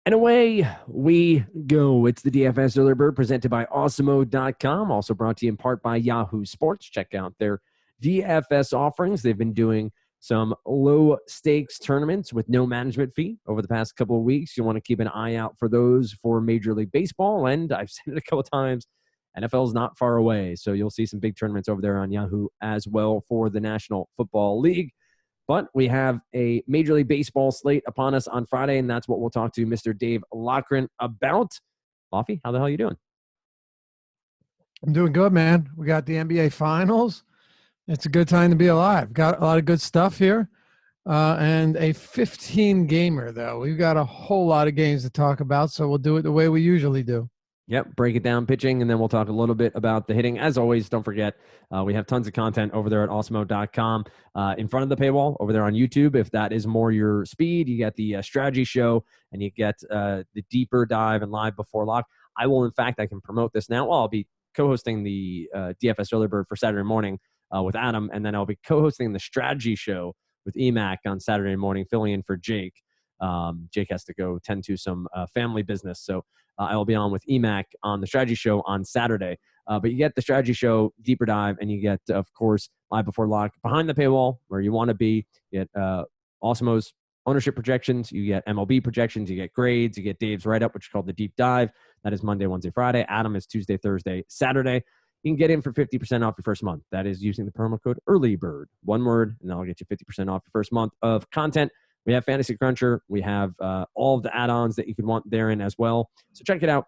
And away we go. It's the DFS Early Bird presented by Awesemo.com, also brought to you in part by Yahoo Sports. Check out their DFS offerings. They've been doing some low-stakes tournaments with no management fee over the past couple of weeks. You want to keep an eye out for those for Major League Baseball, and I've said it a couple of times, NFL is not far away, so you'll see some big tournaments over there on Yahoo as well for the National Football League. But we have a Major League Baseball slate upon us on Friday, and that's what we'll talk to Mr. Dave Lochran about. Loffy, how the hell are you doing? I'm doing good, man. We got the NBA Finals. It's a good time to be alive. Got a lot of good stuff here. And a 15-gamer, though. We've got a whole lot of games to talk about, so we'll do it the way we usually do. Yep, break it down pitching, and then we'll talk a little bit about the hitting. As always, don't forget, we have tons of content over there at Awesemo.com in front of the paywall over there on YouTube. If that is more your speed, you get the strategy show, and you get the deeper dive and live before lock. I will, in fact, I can promote this now. Well, I'll be co-hosting the DFS Early Bird for Saturday morning with Adam, and then I'll be co-hosting the strategy show with EMAC on Saturday morning, filling in for Jake. Jake has to go tend to some family business, so I will be on with EMAC on the strategy show on Saturday. But you get the strategy show deeper dive, and you get, of course, live before lock behind the paywall where you want to be. You get Awesemo's ownership projections, you get MLB projections, you get grades, you get Dave's write-up, which is called the deep dive. That is Monday, Wednesday, Friday. Adam is Tuesday, Thursday, Saturday. You can get in for 50% off your first month. That is using the promo code EARLYBIRD. One word, and that'll get you 50% off your first month of content. We have Fantasy Cruncher. We have all of the add-ons that you could want therein as well. So check it out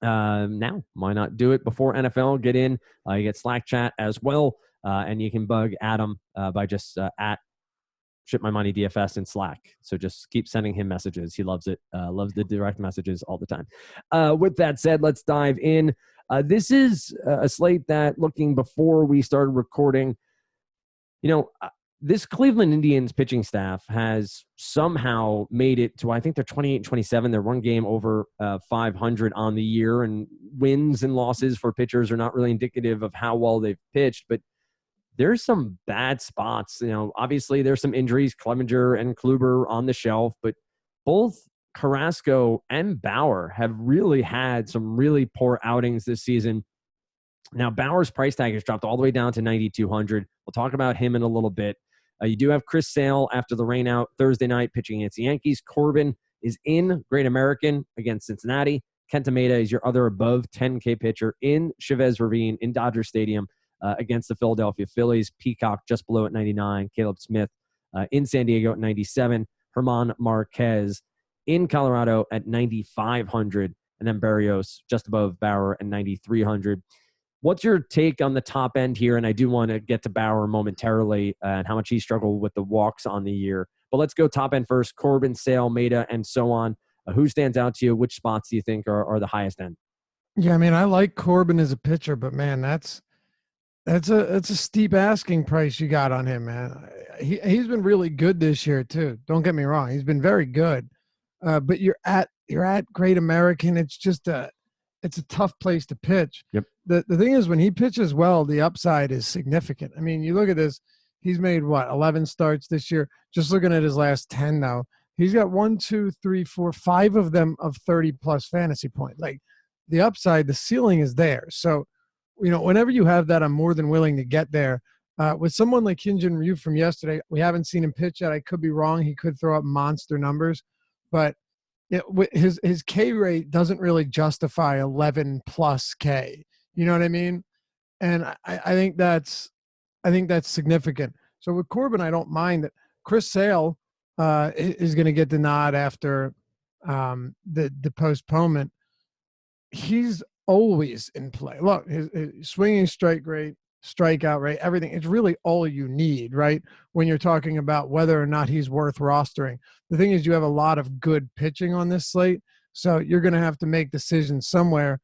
now. Why not do it before NFL? Get in. You get Slack chat as well. And you can bug Adam by just at Ship My Money DFS in Slack. So just keep sending him messages. He loves it. Loves the direct messages all the time. With that said, let's dive in. This is a slate that, looking before we started recording, this Cleveland Indians pitching staff has somehow made it to, I think they're 28-27. They're one game over 500 on the year, and wins and losses for pitchers are not really indicative of how well they've pitched, but there's some bad spots. Obviously there's some injuries, Clevenger and Kluber on the shelf, but both Carrasco and Bauer have really had some really poor outings this season. Now, Bauer's price tag has dropped all the way down to 9,200. We'll talk about him in a little bit. You do have Chris Sale after the rain out Thursday night pitching against the Yankees. Corbin is in Great American against Cincinnati. Kenta Maeda is your other above 10K pitcher in Chavez Ravine in Dodger Stadium against the Philadelphia Phillies. Peacock just below at 99. Caleb Smith in San Diego at 97. Herman Marquez in Colorado at 9,500. And then Berrios just above Bauer at 9,300. What's your take on the top end here? And I do want to get to Bauer momentarily and how much he struggled with the walks on the year. But let's go top end first. Corbin, Sale, Maeda, and so on. Who stands out to you? Which spots do you think are the highest end? Yeah, I mean, I like Corbin as a pitcher, but man, that's a steep asking price you got on him, man. He's been really good this year too. Don't get me wrong; he's been very good. But you're at Great American. It's just it's a tough place to pitch. Yep. The thing is, when he pitches well, the upside is significant. I mean, you look at this, he's made 11 starts this year. Just looking at his last 10 now, he's got 5 of them of 30 plus fantasy point. Like, the upside, the ceiling is there. So, whenever you have that, I'm more than willing to get there. With someone like Hyun-Jin Ryu from yesterday, we haven't seen him pitch yet. I could be wrong. He could throw up monster numbers, but his K rate doesn't really justify 11 plus K. You know what I mean? And I think that's significant. So with Corbin, I don't mind that. Chris Sale is going to get the nod after the postponement. He's always in play. Look, his swinging strike rate, strikeout rate, everything. It's really all you need, right? When you're talking about whether or not he's worth rostering. The thing is, you have a lot of good pitching on this slate, so you're going to have to make decisions somewhere.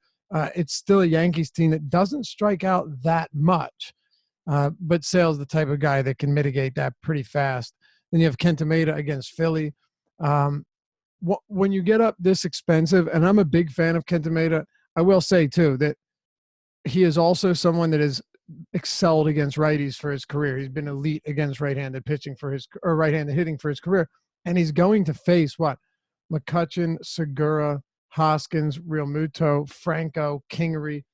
It's still a Yankees team that doesn't strike out that much, but Sale's the type of guy that can mitigate that pretty fast. Then you have Kenta Maeda against Philly. When you get up this expensive, and I'm a big fan of Kenta Maeda, I will say too that he is also someone that has excelled against righties for his career. He's been elite against right-handed pitching right-handed hitting for his career, and he's going to face McCutcheon, Segura, Hoskins, Realmuto, Franco, Kingery.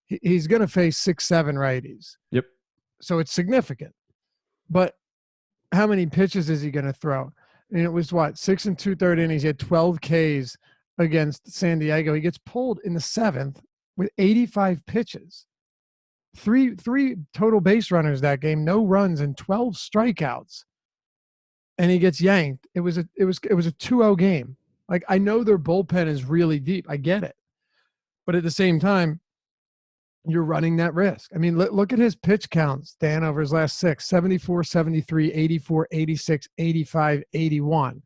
He's going to face 6-7 righties. Yep. So it's significant. But how many pitches is he going to throw? And it was what, 6 2/3 innings. He had 12 Ks against San Diego. He gets pulled in the 7th with 85 pitches. Three total base runners that game, no runs and 12 strikeouts. And he gets yanked. It was a 2-0 game. Like, I know their bullpen is really deep. I get it. But at the same time, you're running that risk. I mean, look at his pitch counts, Dan, over his last 6: 74, 73, 84, 86, 85, 81.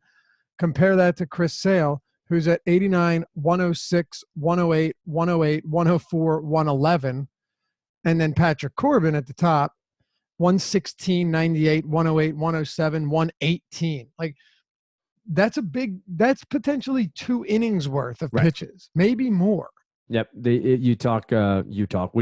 Compare that to Chris Sale, who's at 89, 106, 108, 108, 104, 111. And then Patrick Corbin at the top, 116, 98, 108, 107, 118. Like, that's potentially 2 innings worth of pitches, maybe more. Yep. We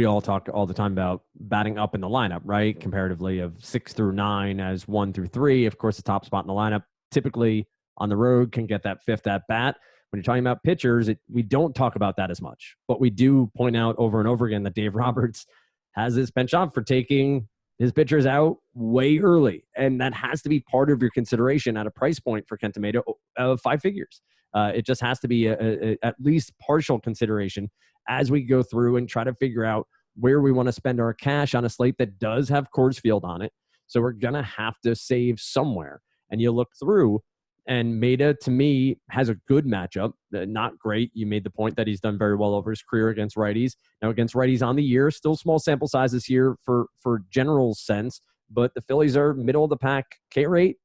all talk all the time about batting up in the lineup, right? Comparatively of 6 through 9 as 1 through 3. Of course, the top spot in the lineup typically on the road can get that 5th at bat. When you're talking about pitchers, we don't talk about that as much, but we do point out over and over again that Dave Roberts has this penchant for taking his pitchers out way early. And that has to be part of your consideration at a price point for Kent Maeda of 5 figures. It just has to be at least partial consideration as we go through and try to figure out where we want to spend our cash on a slate that does have Coors Field on it. So we're going to have to save somewhere. And you look through, and Maeda, to me, has a good matchup. Not great. You made the point that he's done very well over his career against righties. Now, against righties on the year, still small sample sizes here for general sense, but the Phillies are middle of the pack K rate.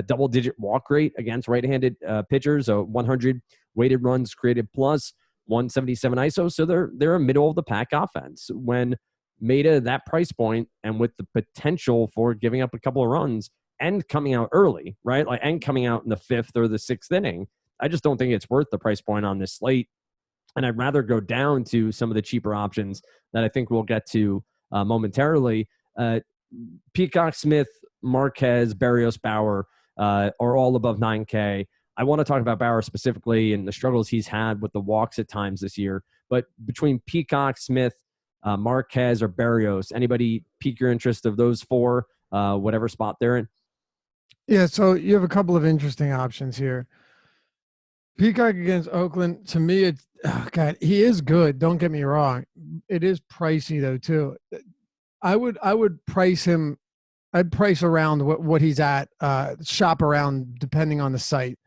Double-digit walk rate against right-handed pitchers, 100 weighted runs created plus, 177 ISO. So they're a middle-of-the-pack offense. When Maeda that price point and with the potential for giving up a couple of runs and coming out early, right, like and coming out in the 5th or the 6th inning, I just don't think it's worth the price point on this slate. And I'd rather go down to some of the cheaper options that I think we'll get to momentarily. Peacock, Smith, Marquez, Berrios, Bauer are all above 9K. I want to talk about Bauer specifically and the struggles he's had with the walks at times this year. But between Peacock, Smith, Marquez, or Berrios, anybody pique your interest of those 4, whatever spot they're in? Yeah, so you have a couple of interesting options here. Peacock against Oakland, to me, it's God, he is good. Don't get me wrong. It is pricey though too. I would price him. I'd price around what he's at. Shop around depending on the site,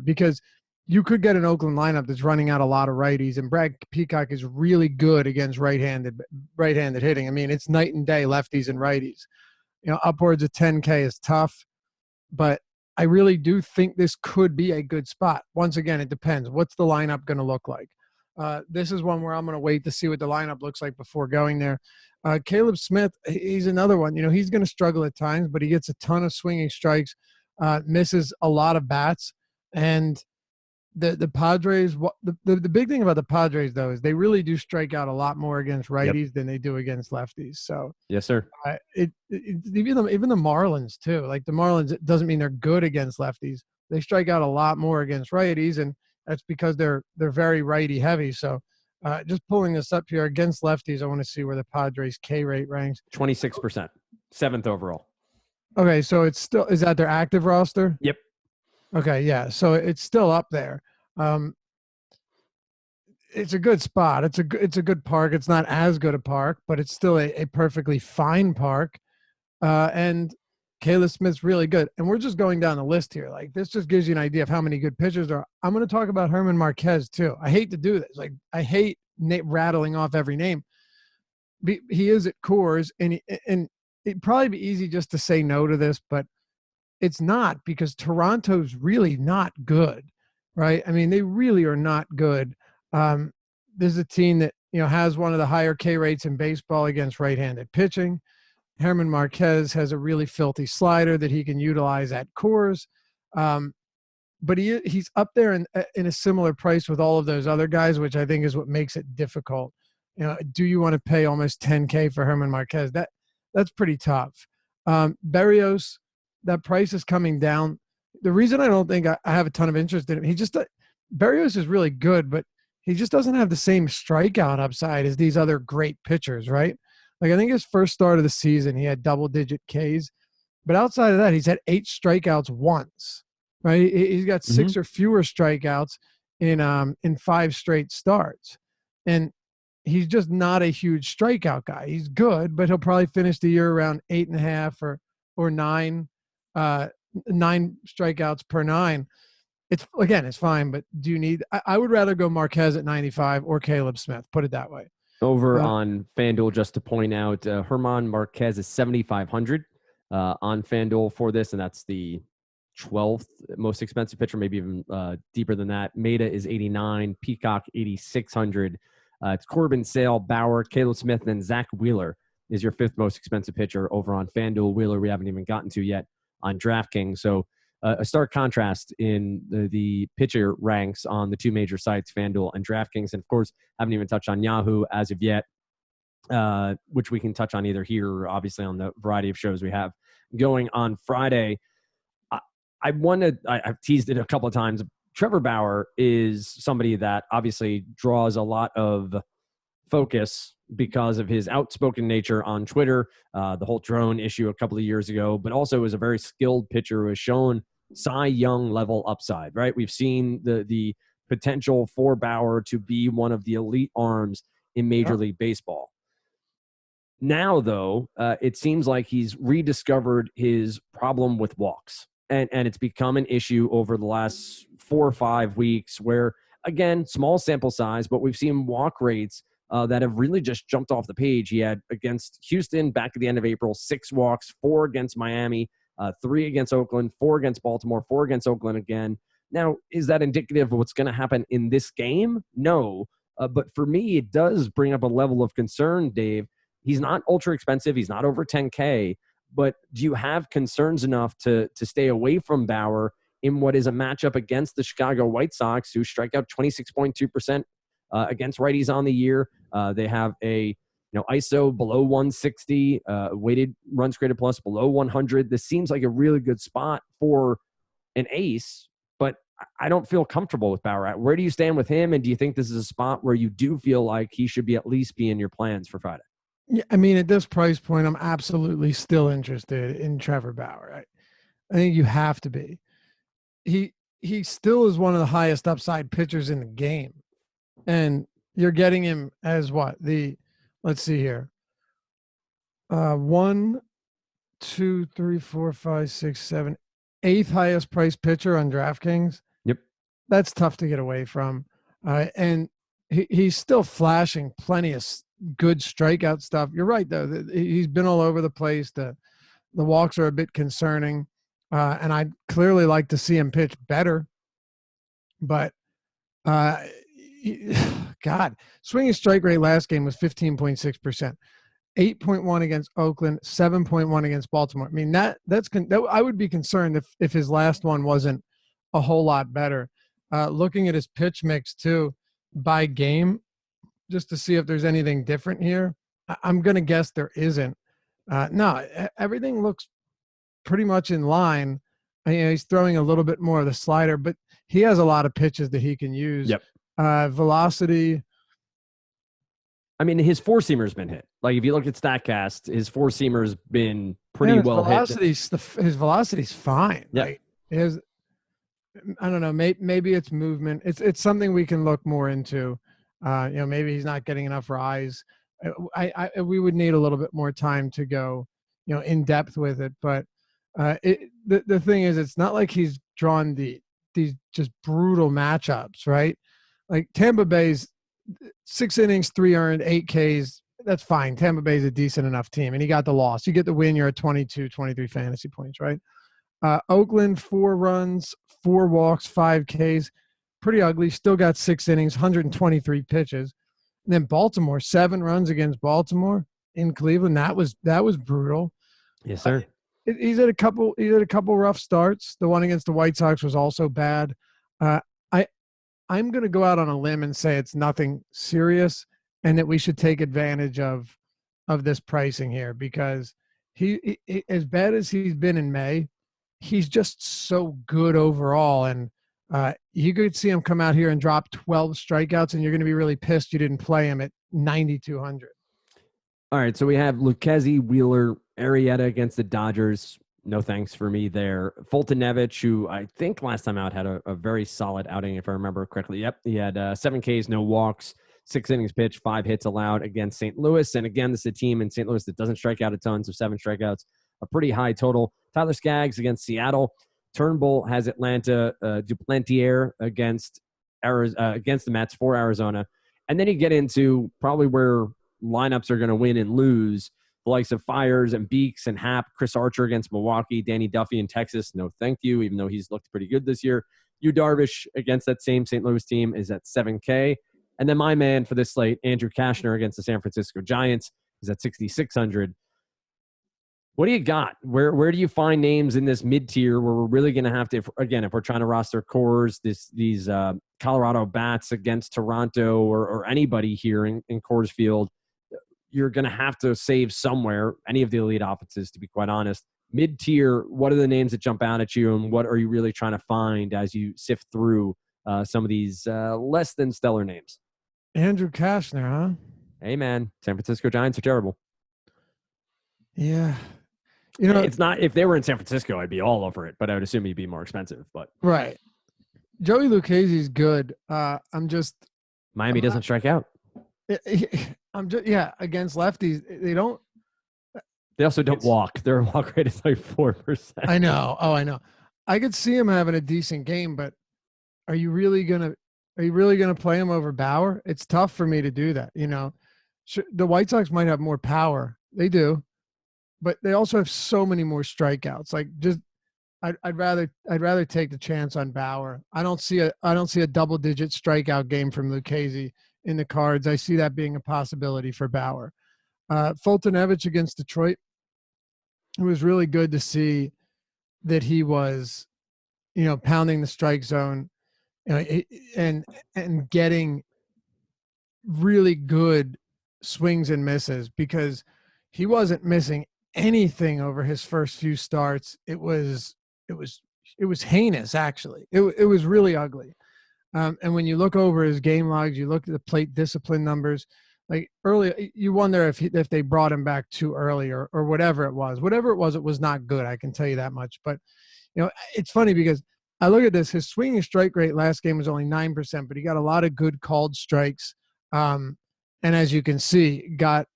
because you could get an Oakland lineup that's running out a lot of righties, and Brad Peacock is really good against right-handed hitting. I mean, it's night and day, lefties and righties. You know, upwards of 10K is tough, but I really do think this could be a good spot. Once again, it depends. What's the lineup going to look like? This is one where I'm going to wait to see what the lineup looks like before going there. Caleb Smith, he's another one. You know, he's going to struggle at times, but he gets a ton of swinging strikes, misses a lot of bats. And the Padres, the big thing about the Padres, though, is they really do strike out a lot more against righties than they do against lefties. So yes, sir. Even the Marlins, too. Like the Marlins, it doesn't mean they're good against lefties. They strike out a lot more against righties, and that's because they're very righty heavy. So just pulling this up here against lefties, I want to see where the Padres K rate ranks. 26%, 7th overall. Okay, so is that their active roster? Yep. Okay, yeah. So it's still up there. It's a good spot. It's a good park. It's not as good a park, but it's still a perfectly fine park. And Caleb Smith's really good. And we're just going down the list here. Like, this just gives you an idea of how many good pitchers there are. I'm going to talk about Herman Marquez too. I hate to do this. Like, I hate rattling off every name. He is at Coors, and it'd probably be easy just to say no to this, but it's not, because Toronto's really not good, right? I mean, they really are not good. This is a team that, you know, has one of the higher K rates in baseball against right-handed pitching. Herman Marquez has a really filthy slider that he can utilize at Coors. But he's up there in a similar price with all of those other guys, which I think is what makes it difficult. You know, do you want to pay almost 10K for Herman Marquez? That's pretty tough. Berrios, that price is coming down. The reason I don't think I have a ton of interest in him, Berrios is really good, but he just doesn't have the same strikeout upside as these other great pitchers, right? Like I think his first start of the season, he had double-digit Ks, but outside of that, he's had 8 strikeouts once, right? He's got 6 or fewer strikeouts in 5 straight starts, and he's just not a huge strikeout guy. He's good, but he'll probably finish the year around 8.5 or 9, 9 strikeouts per 9. It's fine, but do you need? I would rather go Marquez at 95 or Caleb Smith. Put it that way. Over on FanDuel, just to point out, Herman Marquez is 7,500 on FanDuel for this, and that's the 12th most expensive pitcher, maybe even deeper than that. Maeda is 89, Peacock 8,600. It's Corbin Sale, Bauer, Caleb Smith, and Zach Wheeler is your 5th most expensive pitcher over on FanDuel. Wheeler we haven't even gotten to yet on DraftKings. So a stark contrast in the pitcher ranks on the 2 major sites, FanDuel and DraftKings. And of course, haven't even touched on Yahoo as of yet, which we can touch on either here or obviously on the variety of shows we have going on Friday. I've teased it a couple of times. Trevor Bauer is somebody that obviously draws a lot of focus because of his outspoken nature on Twitter, the whole drone issue a couple of years ago, but also is a very skilled pitcher who has shown Cy Young level upside, right? We've seen the potential for Bauer to be one of the elite arms in Major League Baseball. Now, though, it seems like he's rediscovered his problem with walks. And it's become an issue over the last 4 or 5 weeks where, again, small sample size, but we've seen walk rates that have really just jumped off the page. He had against Houston back at the end of April, 6 walks, 4 against Miami, 3 against Oakland, 4 against Baltimore, 4 against Oakland again. Now, is that indicative of what's going to happen in this game? No. But for me, it does bring up a level of concern, Dave. He's not ultra expensive. He's not over 10K. But do you have concerns enough to stay away from Bauer in what is a matchup against the Chicago White Sox, who strike out 26.2% against righties on the year? They have a ISO below 160, weighted runs created plus below 100. This seems like a really good spot for an ace, but I don't feel comfortable with Bauer. Where do you stand with him, and do you think this is a spot where you do feel like he should be at least be in your plans for Friday? Yeah, I mean, at this price point, I'm absolutely still interested in Trevor Bauer. I think you have to be. He still is one of the highest upside pitchers in the game, and you're getting him as what? Let's see here. 1, 2, 3, 4, 5, 6, 7, 8th highest priced pitcher on DraftKings. Yep, that's tough to get away from, and he's still flashing plenty of good strikeout stuff. You're right, though. He's been all over the place. The walks are a bit concerning, and I'd clearly like to see him pitch better. But, God, swinging strike rate last game was 15.6%, 8.1 against Oakland, 7.1 against Baltimore. I mean, I would be concerned if his last one wasn't a whole lot better. Looking at his pitch mix, too, by game, just to see if there's anything different here. I'm going to guess there isn't. No, everything looks pretty much in line. He's throwing a little bit more of the slider, but he has a lot of pitches that he can use. Yep. Velocity. I mean, his 4-seamer's been hit. Like, if you look at StatCast, his 4-seamer's been pretty well hit. His velocity's fine. Yeah. Right? I don't know. Maybe it's movement. It's something we can look more into. Maybe he's not getting enough rise. We would need a little bit more time to go, in depth with it. But the thing is, it's not like he's drawn these just brutal matchups, right? Like Tampa Bay's 6 innings, 3 earned, 8 Ks. That's fine. Tampa Bay's a decent enough team, and he got the loss. You get the win, you're at 22, 23 fantasy points, right? Oakland, 4 runs, 4 walks, 5 Ks. Pretty ugly. Still got 6 innings, 123 pitches. And then Baltimore, 7 runs against Baltimore in Cleveland. That was brutal. Yes, sir. He's had a couple rough starts. The one against the White Sox was also bad. I'm going to go out on a limb and say it's nothing serious, and that we should take advantage of this pricing here, because he as bad as he's been in May, he's just so good overall. And You could see him come out here and drop 12 strikeouts, and you're going to be really pissed you didn't play him at 9,200. All right, so we have Lucchesi, Wheeler, Arrieta against the Dodgers. No thanks for me there. Fultonevich, who I think last time out had a very solid outing, if I remember correctly. Yep, he had 7 Ks, no walks, 6 innings pitched, 5 hits allowed against St. Louis. And again, this is a team in St. Louis that doesn't strike out a ton, so 7 strikeouts, a pretty high total. Tyler Skaggs against Seattle. Turnbull has Atlanta. Duplantier against the Mets for Arizona. And then you get into probably where lineups are going to win and lose. The likes of Fires and Beeks and Happ, Chris Archer against Milwaukee, Danny Duffy in Texas. No, thank you, even though he's looked pretty good this year. Yu Darvish against that same St. Louis team is at 7K. And then my man for this slate, Andrew Kashner against the San Francisco Giants, is at 6,600. What do you got? Where do you find names in this mid-tier where we're really going to have to, if we're trying to roster cores, these Colorado bats against Toronto or anybody here in Coors Field, you're going to have to save somewhere, any of the elite offenses, to be quite honest. Mid-tier, what are the names that jump out at you, and what are you really trying to find as you sift through some of these less than stellar names? Andrew Kashner, huh? Hey, man, San Francisco Giants are terrible. Yeah. You know, it's not, if they were in San Francisco, I'd be all over it, but I would assume he'd be more expensive. But right. Joey Lucchesi's good. Miami doesn't strike out. Against lefties, they also don't walk. Their walk rate is like 4%. I know. Oh, I know. I could see him having a decent game, but are you really gonna play him over Bauer? It's tough for me to do that. You know, the White Sox might have more power. They do, but they also have so many more strikeouts. Like, I'd rather take the chance on Bauer. I don't see a double-digit strikeout game from Lucchesi in the cards. I see that being a possibility for Bauer. Fultonevich against Detroit. It was really good to see that he was, pounding the strike zone, and getting really good swings and misses, because he wasn't missing anything over his first few starts. It was heinous, actually. It was really ugly. And when you look over his game logs, you look at the plate discipline numbers, like early, you wonder if they brought him back too early or whatever it was. Whatever it was not good. I can tell you that much. But, it's funny because I look at this. His swinging strike rate last game was only 9%, but he got a lot of good called strikes. And as you can see, got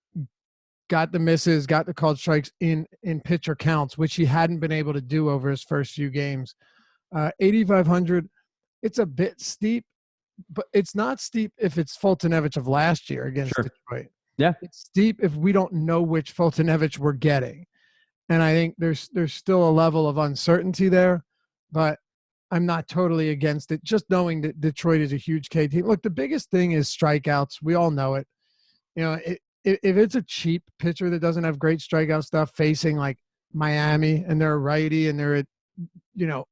the misses, got the called strikes in pitcher counts, which he hadn't been able to do over his first few games. 8,500. It's a bit steep, but it's not steep if it's Fultonevich of last year against Detroit. Yeah. It's steep if we don't know which Fultonevich we're getting. And I think there's still a level of uncertainty there, but I'm not totally against it. Just knowing that Detroit is a huge K team. Look, the biggest thing is strikeouts. We all know it. If it's a cheap pitcher that doesn't have great strikeout stuff facing like Miami and they're a righty and they're at,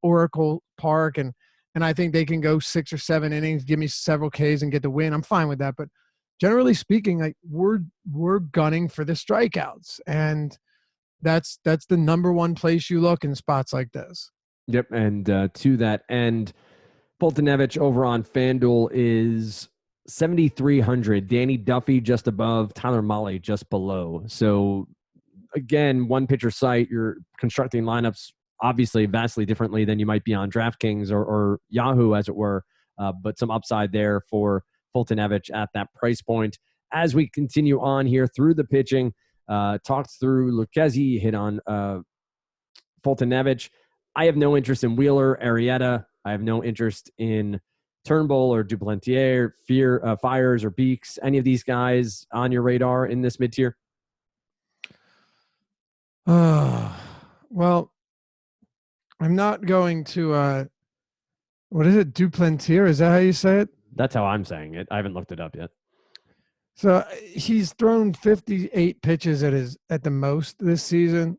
Oracle Park and I think they can go 6 or 7 innings, give me several Ks and get the win, I'm fine with that. But generally speaking, like we're gunning for the strikeouts, and that's the number one place you look in spots like this. Yep, and to that end, Fultonevich over on FanDuel is 7,300. Danny Duffy just above, Tyler Mahle just below. So again, one pitcher site, you're constructing lineups obviously vastly differently than you might be on DraftKings or Yahoo, as it were, but some upside there for Fultonevich at that price point. As we continue on here through the pitching, talked through Lucchesi, hit on Fultonevich. I have no interest in Wheeler, Arrieta. I have no interest in Turnbull or Duplantier, Fires or Beeks. Any of these guys on your radar in this mid-tier? Well, I'm not going to what is it? Duplantier? Is that how you say it? That's how I'm saying it. I haven't looked it up yet. So he's thrown 58 pitches at the most this season,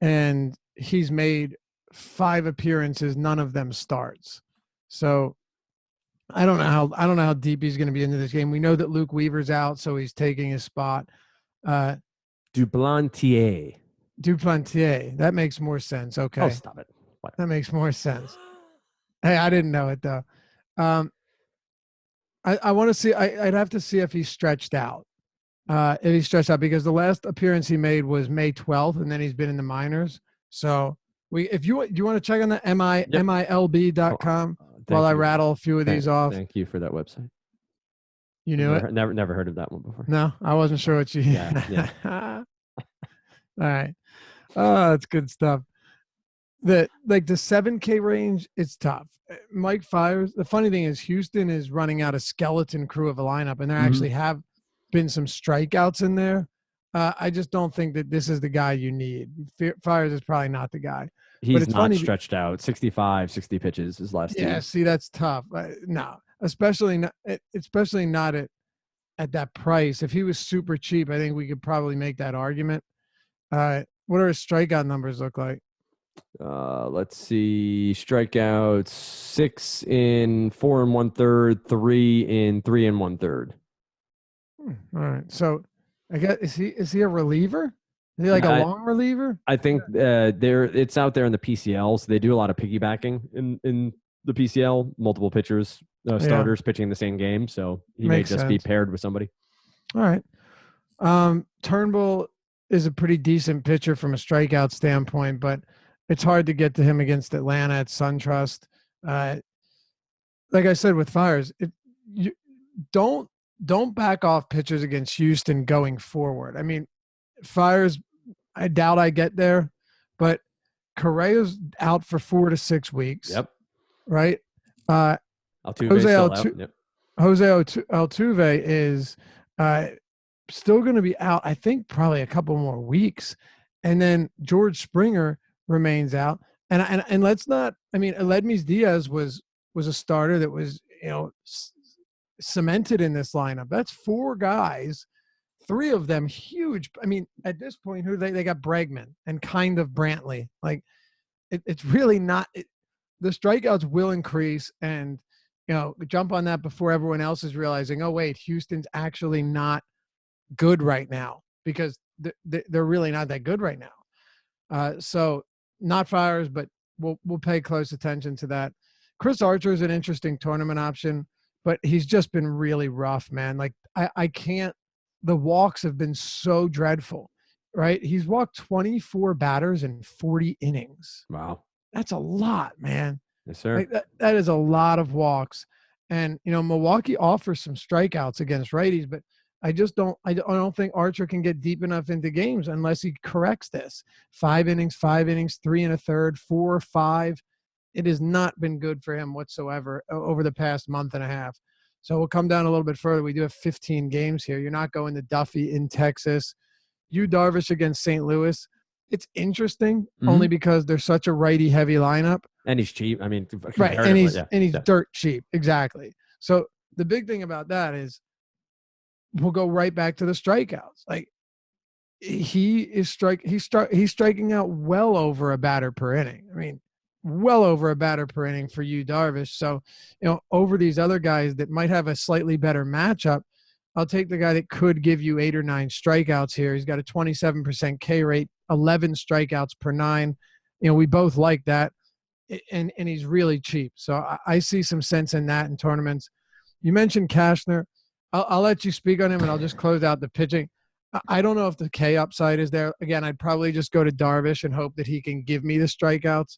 and he's made 5 appearances, none of them starts. So I don't know how deep he's going to be into this game. We know that Luke Weaver's out, so he's taking his spot. Duplantier. That makes more sense. Okay. Oh, stop it. What? That makes more sense. Hey, I didn't know it though. Um, I want to see. I'd have to see if he's stretched out. If he's stretched out, because the last appearance he made was May 12th, and then he's been in the minors. So if you want to check on the Yep. MILB.com while Thank I you. rattle a few of these off. Thank you for that website. You knew it? Never heard of that one before. No, I wasn't sure what you. Yeah. All right. Oh, that's good stuff. The 7K range, it's tough. Mike Fiers. The funny thing is, Houston is running out a skeleton crew of a lineup, and there actually have been some strikeouts in there. I just don't think that this is the guy you need. Fiers is probably not the guy. He's not stretched out. 65, 60 pitches his last two. Yeah, see, that's tough. No, especially not at that price. If he was super cheap, I think we could probably make that argument. What are his strikeout numbers look like? Let's see. Strikeouts 6 in 4 1/3, 3 in 3 1/3. All right. So I guess is he a reliever? Is he like a long reliever? I think it's out there in the PCL, so they do a lot of piggybacking in the PCL, multiple pitchers, starters pitching in the same game. So he may just be paired with somebody. All right. Turnbull is a pretty decent pitcher from a strikeout standpoint, but it's hard to get to him against Atlanta at SunTrust. Like I said with Fiers, you don't back off pitchers against Houston going forward. I mean, Fiers, I doubt I get there, but Correa's out for 4 to 6 weeks. Yep. Right. Altuve's still out. Yep. Jose Altuve is still going to be out, I think, probably a couple more weeks. And then George Springer remains out. And let's not, I mean, Aledmys Diaz was a starter that was, cemented in this lineup. That's 4 guys, 3 of them huge. I mean, at this point, who they got Bregman and kind of Brantley. Like, it's really not. The strikeouts will increase, and jump on that before everyone else is realizing, oh wait, Houston's actually not good right now, because they're really not that good right now. So not Fiers, but we'll pay close attention to that. Chris Archer is an interesting tournament option, but he's just been really rough, man. Like I can't. The walks have been so dreadful, right? He's walked 24 batters in 40 innings. Wow. That's a lot, man. Yes, sir. Like that is a lot of walks. And, Milwaukee offers some strikeouts against righties, but I don't think Archer can get deep enough into games unless he corrects this. 5 innings, 3 1/3, 4, 5. It has not been good for him whatsoever over the past month and a half. So we'll come down a little bit further. We do have 15 games here. You're not going to Duffy in Texas. Yu Darvish against St. Louis. It's interesting only because they're such a righty-heavy lineup. And he's cheap. I mean, right, and he's dirt cheap. Exactly. So the big thing about that is we'll go right back to the strikeouts. Like he's striking out well over a batter per inning. I mean, well over a batter per inning for Yu Darvish. So, over these other guys that might have a slightly better matchup, I'll take the guy that could give you 8 or 9 strikeouts here. He's got a 27% K rate, 11 strikeouts per 9. We both like that. And he's really cheap. So I see some sense in that in tournaments. You mentioned Cashner. I'll let you speak on him, and I'll just close out the pitching. I don't know if the K upside is there. Again, I'd probably just go to Darvish and hope that he can give me the strikeouts.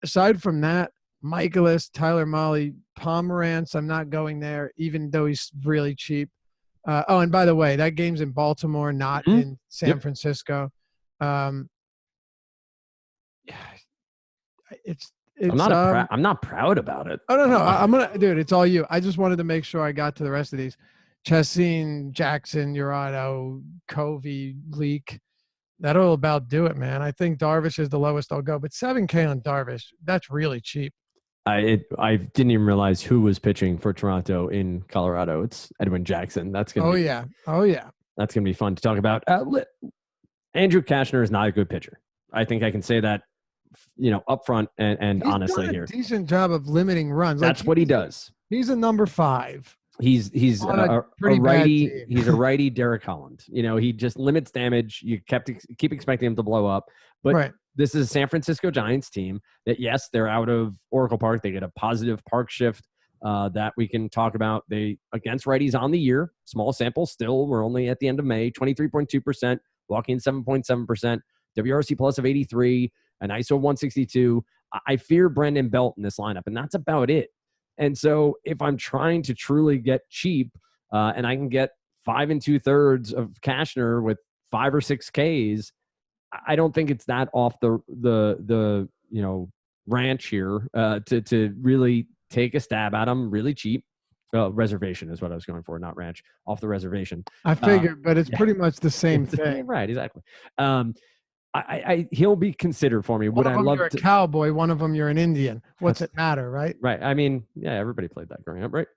Aside from that, Michaelis, Tyler Mahle, Pomerantz, I'm not going there, even though he's really cheap. And by the way, that game's in Baltimore, not in San Francisco. I'm not proud about it. Oh no, dude. It's all you. I just wanted to make sure I got to the rest of these. Chesine, Jackson, Urano, Covey, Leak. That'll about do it, man. I think Darvish is the lowest I'll go, but 7K on Darvish, that's really cheap. I didn't even realize who was pitching for Toronto in Colorado. It's Edwin Jackson. That's gonna. Oh yeah. That's gonna be fun to talk about. Andrew Cashner is not a good pitcher. I think I can say that, up front and he's honestly done a here. Decent job of limiting runs. That's what he does. He's a number 5. He's On a a pretty bad righty. team. He's a righty Derek Holland. He just limits damage. You keep expecting him to blow up, but Right. this is a San Francisco Giants team that, yes, they're out of Oracle Park. They get a positive park shift that we can talk about. They against righties on the year, small sample still. We're only at the end of May, 23.2%, walking 7.7%, WRC plus of 83, an ISO 162. I fear Brendan Belt in this lineup, and that's about it. And so if I'm trying to truly get cheap and I can get 5 2/3 of Cashner with 5 or 6 Ks, I don't think it's that off the ranch here to really take a stab at him really cheap. Reservation is what I was going for, not ranch. Off the reservation. I figured, but it's Yeah. pretty much the same thing. Right, exactly. He'll be considered for me. One Would of I them love you're to? a cowboy, one of them you're an Indian. What's it matter, right? Right. I mean, yeah, everybody played that growing up, right?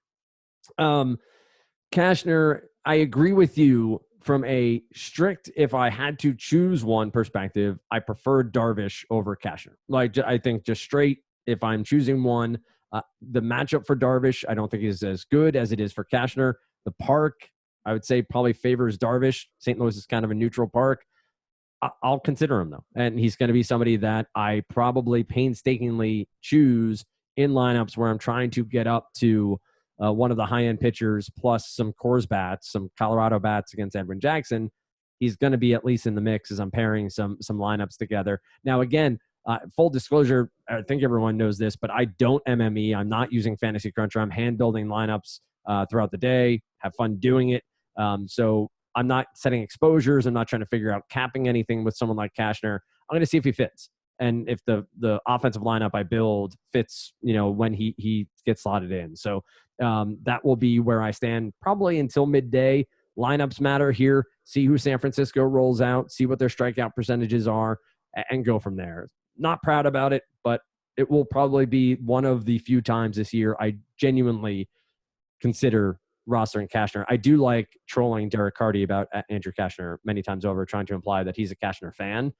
Cashner, I agree with you from a strict, if I had to choose one perspective, I prefer Darvish over Cashner. Like, I think just straight, if I'm choosing one, the matchup for Darvish, I don't think is as good as it is for Cashner. The park, I would say, probably favors Darvish. St. Louis is kind of a neutral park. I'll consider him, though. And he's going to be somebody that I probably painstakingly choose in lineups where I'm trying to get up to one of the high-end pitchers plus some Coors bats, some Colorado bats against Edwin Jackson. He's going to be at least in the mix as I'm pairing some lineups together. Now, again, full disclosure, I think everyone knows this, but I don't MME. I'm not using Fantasy Cruncher. I'm hand-building lineups throughout the day, have fun doing it. So I'm not setting exposures. I'm not trying to figure out capping anything with someone like Cashner. I'm going to see if he fits. And if the offensive lineup I build fits, when he gets slotted in. So that will be where I stand probably until midday. Lineups matter here. See who San Francisco rolls out, see what their strikeout percentages are, and go from there. Not proud about it, but it will probably be one of the few times this year I genuinely consider rostering Cashner. I do like trolling Derek Carty about Andrew Cashner many times over, trying to imply that he's a Cashner fan,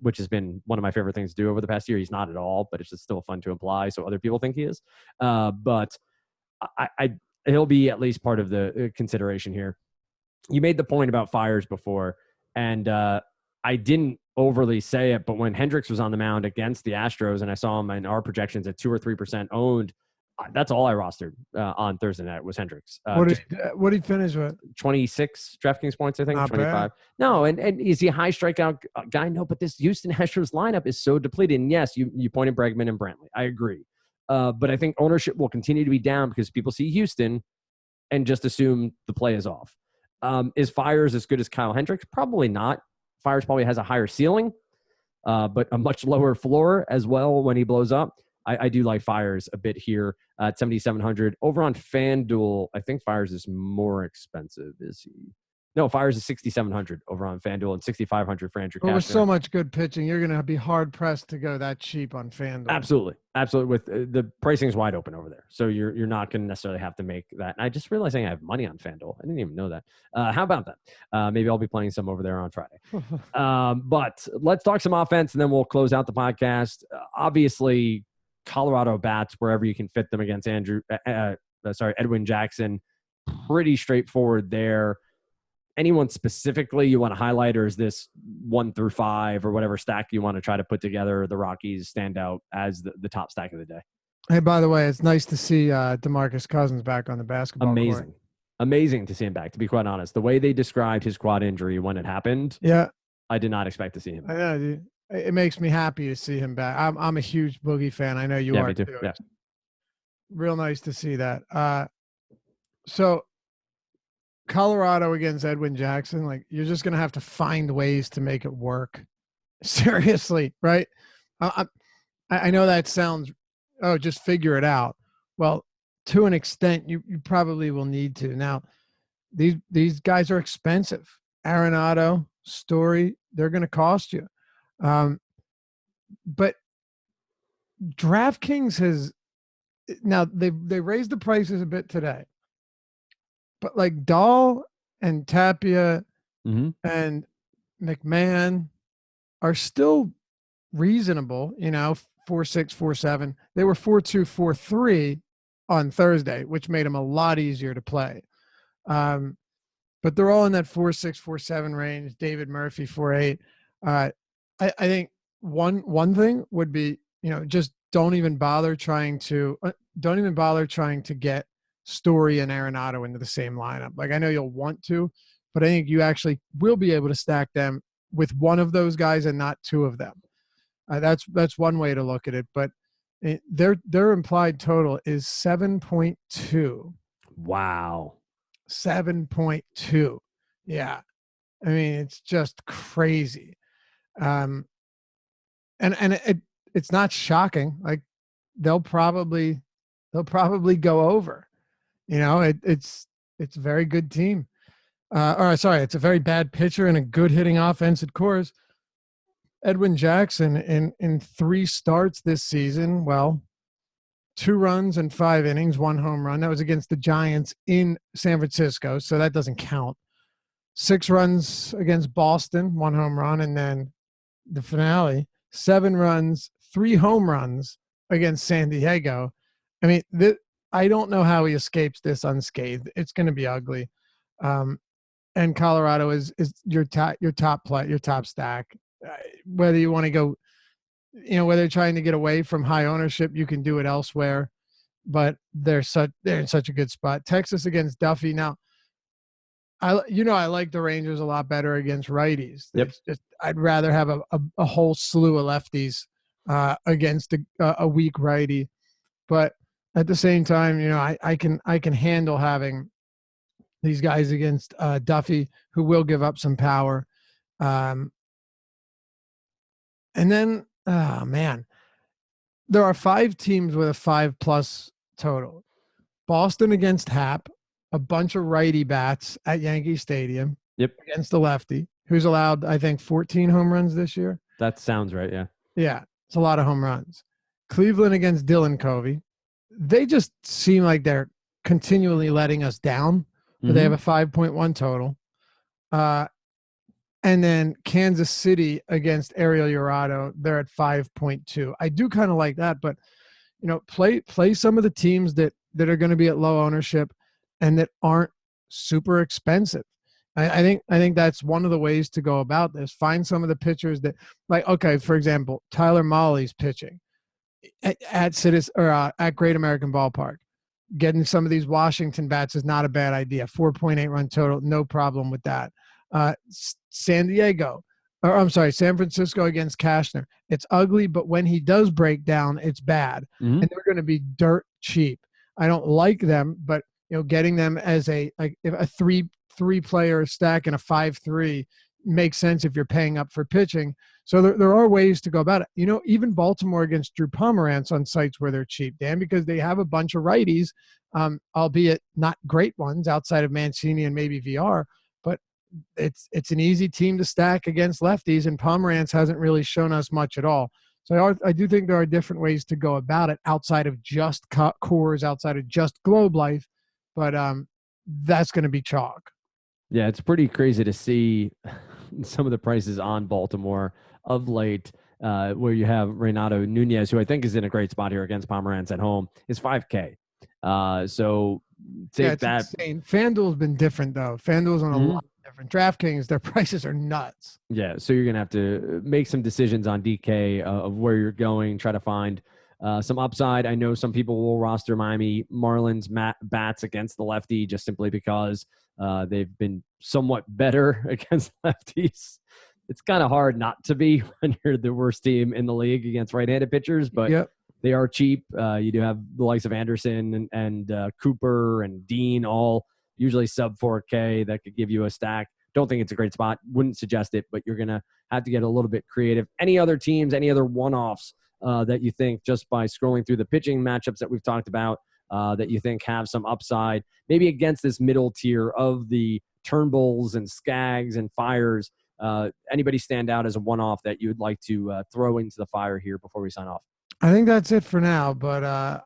which has been one of my favorite things to do over the past year. He's not at all, but it's just still fun to imply so other people think he is. But he'll be at least part of the consideration here. You made the point about Fires before, and I didn't overly say it, but when Hendricks was on the mound against the Astros and I saw him in our projections at 2 or 3% owned, that's all I rostered on Thursday night was Hendricks. What did he finish with? 26 DraftKings points, I think. Not 25. bad. No, and is he a high strikeout guy? No, but this Houston Astros lineup is so depleted. And yes, you pointed Bregman and Brantley. I agree. But I think ownership will continue to be down because people see Houston and just assume the play is off. Is Fires as good as Kyle Hendricks? Probably not. Fires probably has a higher ceiling, but a much lower floor as well when he blows up. I do like Fires a bit here at 7,700. Over on FanDuel, I think Fires is more expensive. Is he? No, Fires is 6,700 over on FanDuel and 6,500 for Andrew Cashner. With so much good pitching, you're going to be hard pressed to go that cheap on FanDuel. Absolutely. With the pricing is wide open over there, so you're not going to necessarily have to make that. And I just realized I have money on FanDuel. I didn't even know that. How about that? Maybe I'll be playing some over there on Friday. But let's talk some offense, and then we'll close out the podcast. Obviously, Colorado bats wherever you can fit them against Edwin Jackson. Pretty straightforward there. Anyone specifically you want to highlight, or is this 1 through 5 or whatever stack you want to try to put together? The Rockies stand out as the top stack of the day. Hey, by the way, it's nice to see DeMarcus Cousins back on the basketball court. Amazing to see him back, to be quite honest. The way they described his quad injury when it happened, I did not expect to see him. I know, dude. It makes me happy to see him back. I'm a huge Boogie fan. I know you are me too. Yeah. Real nice to see that. So Colorado against Edwin Jackson, like, you're just going to have to find ways to make it work. Seriously, right? I know that sounds, just figure it out. Well, to an extent, you probably will need to. Now, these guys are expensive. Arenado, Story, they're going to cost you. But DraftKings has now they raised the prices a bit today, but like Dahl and Tapia and McMahon are still reasonable. 4.6, 4.7. They were 4.2, 4.3 on Thursday, which made them a lot easier to play. But they're all in that 4.6, 4.7 range. David Murphy 4.8. I think one thing would be, just don't even bother trying to get Story and Arenado into the same lineup. Like, I know you'll want to, but I think you actually will be able to stack them with one of those guys and not two of them. That's one way to look at it. But their implied total is 7.2. Wow. 7.2. Yeah. I mean, it's just crazy. And it's not shocking. Like, they'll probably go over. It's a very good team. It's a very bad pitcher and a good hitting offense at Coors. Edwin Jackson in 3 starts this season, 2 runs and 5 innings, 1 home run. That was against the Giants in San Francisco, so that doesn't count. 6 runs against Boston, 1 home run, and then the finale, 7 runs, 3 home runs against San Diego. I mean, I don't know how he escapes this unscathed. It's going to be ugly. And Colorado is your top stack. Whether you want to go, whether you're trying to get away from high ownership, you can do it elsewhere. But they're in such a good spot. Texas against Duffy. Now, I like the Rangers a lot better against righties. Yep. I'd rather have a whole slew of lefties against a weak righty. But at the same time, I can handle having these guys against Duffy, who will give up some power. And then, oh man, there are 5 teams with a 5+ total. Boston against Happ, a bunch of righty bats at Yankee Stadium. Yep. Against the lefty, who's allowed, I think, 14 home runs this year. That sounds right. Yeah. Yeah. It's a lot of home runs. Cleveland against Dylan Covey. They just seem like they're continually letting us down, but they have a 5.1 total. And then Kansas City against Ariel Jurado, they're at 5.2. I do kind of like that, but play some of the teams that are going to be at low ownership and that aren't super expensive. I think that's one of the ways to go about this. Find some of the pitchers that, like, okay, for example, Tyler Mahle's pitching at Great American Ballpark. Getting some of these Washington bats is not a bad idea. 4.8 run total, no problem with that. San Francisco against Cashner. It's ugly, but when he does break down, it's bad. And they're going to be dirt cheap. I don't like them, but getting them as a 3-player stack and a 5-3 makes sense if you're paying up for pitching. So there are ways to go about it. Even Baltimore against Drew Pomerantz on sites where they're cheap, Dan, because they have a bunch of righties, albeit not great ones outside of Mancini and maybe VR. But it's an easy team to stack against lefties, and Pomerantz hasn't really shown us much at all. So I do think there are different ways to go about it outside of just Coors, outside of just Globe Life, but that's going to be chalk. Yeah, it's pretty crazy to see some of the prices on Baltimore of late, where you have Renato Nunez, who I think is in a great spot here against Pomerantz at home, is $5K. So take that. Insane. FanDuel's been different, though. FanDuel's on a lot different. DraftKings, their prices are nuts. Yeah, so you're going to have to make some decisions on DK of where you're going, try to find some upside. I know some people will roster Miami Marlins bats against the lefty just simply because they've been somewhat better against lefties. It's kind of hard not to be when you're the worst team in the league against right-handed pitchers, but they are cheap. You do have the likes of Anderson and Cooper and Dean, all usually sub 4K that could give you a stack. Don't think it's a great spot. Wouldn't suggest it, but you're going to have to get a little bit creative. Any other teams, any other one-offs that you think just by scrolling through the pitching matchups that we've talked about that you think have some upside, maybe against this middle tier of the Turnbulls and Skaggs and Fires? Anybody stand out as a one-off that you would like to throw into the fire here before we sign off? I think that's it for now, but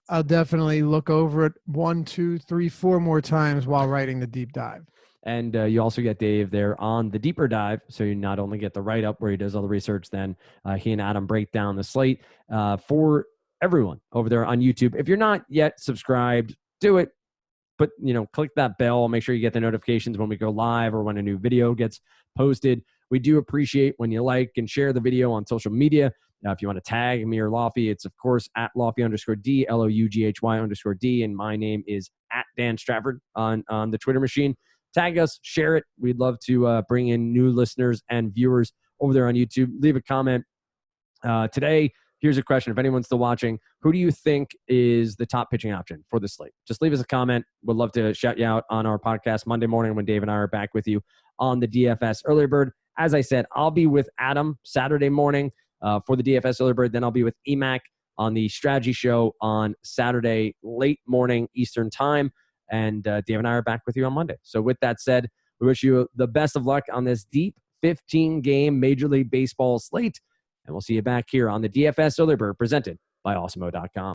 I'll definitely look over it 1, 2, 3, 4 more times while writing the deep dive. And you also get Dave there on the deeper dive. So you not only get the write-up where he does all the research, then he and Adam break down the slate for everyone over there on YouTube. If you're not yet subscribed, do it. But, click that bell. Make sure you get the notifications when we go live or when a new video gets posted. We do appreciate when you like and share the video on social media. If you want to tag me or Lofty, it's, of course, at Lofty_D, LOUGHY_D. And my name is at Dan Stratford on the Twitter machine. Tag us, share it. We'd love to bring in new listeners and viewers over there on YouTube. Leave a comment. Today, here's a question. If anyone's still watching, who do you think is the top pitching option for this slate? Just leave us a comment. We'd love to shout you out on our podcast Monday morning when Dave and I are back with you on the DFS Early Bird. As I said, I'll be with Adam Saturday morning for the DFS Early Bird. Then I'll be with EMAC on the strategy show on Saturday late morning Eastern time. And Dave and I are back with you on Monday. So with that said, we wish you the best of luck on this deep 15-game Major League Baseball slate. And we'll see you back here on the DFS Early Bird presented by Awesemo.com.